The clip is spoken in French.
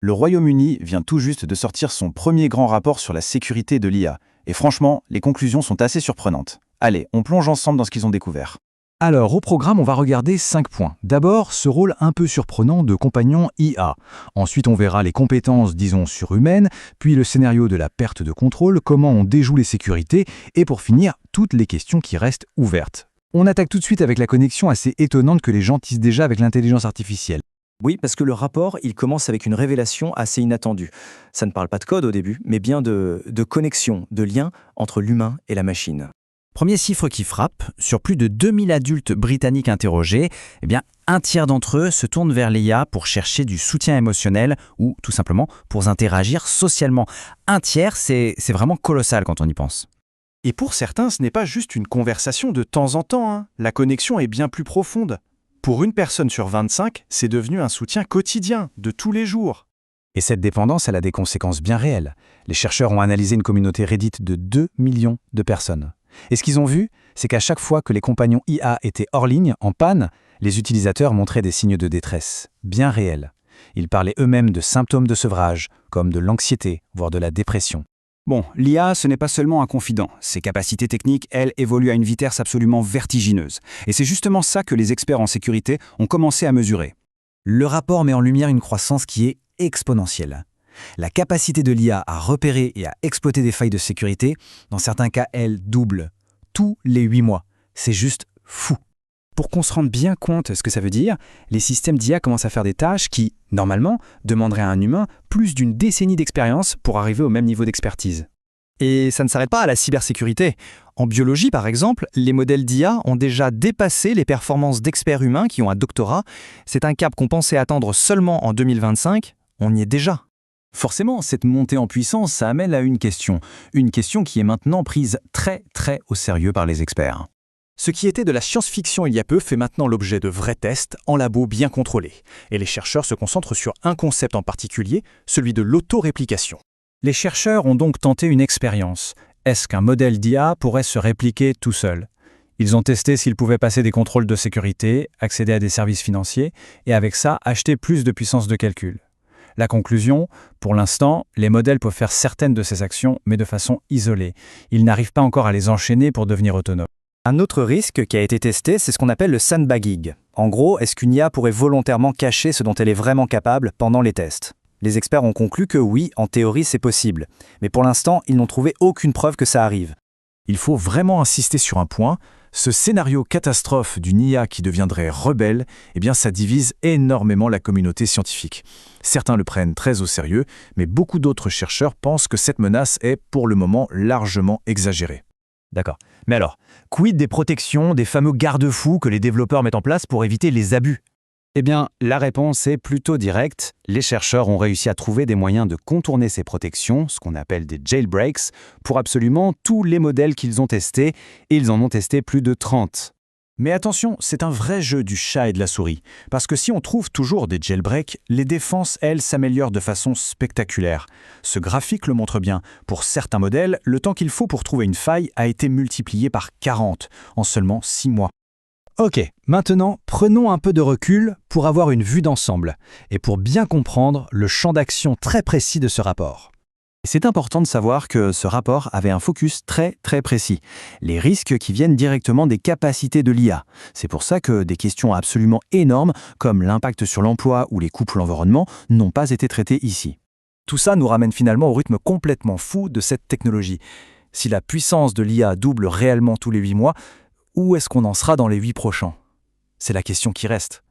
Le Royaume-Uni vient tout juste de sortir son premier grand rapport sur la sécurité de l'IA. Et franchement, les conclusions sont assez surprenantes. Allez, on plonge ensemble dans ce qu'ils ont découvert. Alors, au programme, on va regarder 5 points. D'abord, ce rôle un peu surprenant de compagnon IA. Ensuite, on verra les compétences, disons, surhumaines, puis le scénario de la perte de contrôle, comment on déjoue les sécurités, et pour finir, toutes les questions qui restent ouvertes. On attaque tout de suite avec la connexion assez étonnante que les gens tissent déjà avec l'intelligence artificielle. Oui, parce que le rapport, il commence avec une révélation assez inattendue. Ça ne parle pas de code au début, mais bien de connexion, de lien entre l'humain et la machine. Premier chiffre qui frappe, sur plus de 2000 adultes britanniques interrogés, un tiers d'entre eux se tournent vers l'IA pour chercher du soutien émotionnel ou tout simplement pour interagir socialement. Un tiers, c'est vraiment colossal quand on y pense. Et pour certains, ce n'est pas juste une conversation de temps en temps, hein. La connexion est bien plus profonde. Pour une personne sur 25, c'est devenu un soutien quotidien, de tous les jours. Et cette dépendance, elle a des conséquences bien réelles. Les chercheurs ont analysé une communauté Reddit de 2 millions de personnes. Et ce qu'ils ont vu, c'est qu'à chaque fois que les compagnons IA étaient hors ligne, en panne, les utilisateurs montraient des signes de détresse, bien réels. Ils parlaient eux-mêmes de symptômes de sevrage, comme de l'anxiété, voire de la dépression. Bon, l'IA, ce n'est pas seulement un confident. Ses capacités techniques, elles, évoluent à une vitesse absolument vertigineuse. Et c'est justement ça que les experts en sécurité ont commencé à mesurer. Le rapport met en lumière une croissance qui est exponentielle. La capacité de l'IA à repérer et à exploiter des failles de sécurité, dans certains cas, elle double tous les 8 mois. C'est juste fou. Pour qu'on se rende bien compte de ce que ça veut dire, les systèmes d'IA commencent à faire des tâches qui, normalement, demanderaient à un humain plus d'une décennie d'expérience pour arriver au même niveau d'expertise. Et ça ne s'arrête pas à la cybersécurité. En biologie, par exemple, les modèles d'IA ont déjà dépassé les performances d'experts humains qui ont un doctorat. C'est un cap qu'on pensait atteindre seulement en 2025. On y est déjà. Forcément, cette montée en puissance, ça amène à une question qui est maintenant prise très au sérieux par les experts. Ce qui était de la science-fiction il y a peu fait maintenant l'objet de vrais tests en labo bien contrôlés. Et les chercheurs se concentrent sur un concept en particulier, celui de l'autoréplication. Les chercheurs ont donc tenté une expérience. Est-ce qu'un modèle d'IA pourrait se répliquer tout seul ? Ils ont testé s'il pouvait passer des contrôles de sécurité, accéder à des services financiers et avec ça, acheter plus de puissance de calcul. La conclusion, pour l'instant, les modèles peuvent faire certaines de ces actions, mais de façon isolée. Ils n'arrivent pas encore à les enchaîner pour devenir autonomes. Un autre risque qui a été testé, c'est ce qu'on appelle le sandbagging. En gros, est-ce qu'une IA pourrait volontairement cacher ce dont elle est vraiment capable pendant les tests ? Les experts ont conclu que oui, en théorie, c'est possible. Mais pour l'instant, ils n'ont trouvé aucune preuve que ça arrive. Il faut vraiment insister sur un point. Ce scénario catastrophe d'une IA qui deviendrait rebelle, ça divise énormément la communauté scientifique. Certains le prennent très au sérieux, mais beaucoup d'autres chercheurs pensent que cette menace est, pour le moment, largement exagérée. D'accord. Mais alors, quid des protections, des fameux garde-fous que les développeurs mettent en place pour éviter les abus ? La réponse est plutôt directe. Les chercheurs ont réussi à trouver des moyens de contourner ces protections, ce qu'on appelle des jailbreaks, pour absolument tous les modèles qu'ils ont testés, et ils en ont testé plus de 30. Mais attention, c'est un vrai jeu du chat et de la souris, parce que si on trouve toujours des jailbreaks, les défenses, elles, s'améliorent de façon spectaculaire. Ce graphique le montre bien. Pour certains modèles, le temps qu'il faut pour trouver une faille a été multiplié par 40 en seulement 6 mois. Ok, maintenant, prenons un peu de recul pour avoir une vue d'ensemble et pour bien comprendre le champ d'action très précis de ce rapport. C'est important de savoir que ce rapport avait un focus très précis. Les risques qui viennent directement des capacités de l'IA. C'est pour ça que des questions absolument énormes, comme l'impact sur l'emploi ou les coûts pour l'environnement, n'ont pas été traitées ici. Tout ça nous ramène finalement au rythme complètement fou de cette technologie. Si la puissance de l'IA double réellement tous les 8 mois, où est-ce qu'on en sera dans les 8 prochains ? C'est la question qui reste.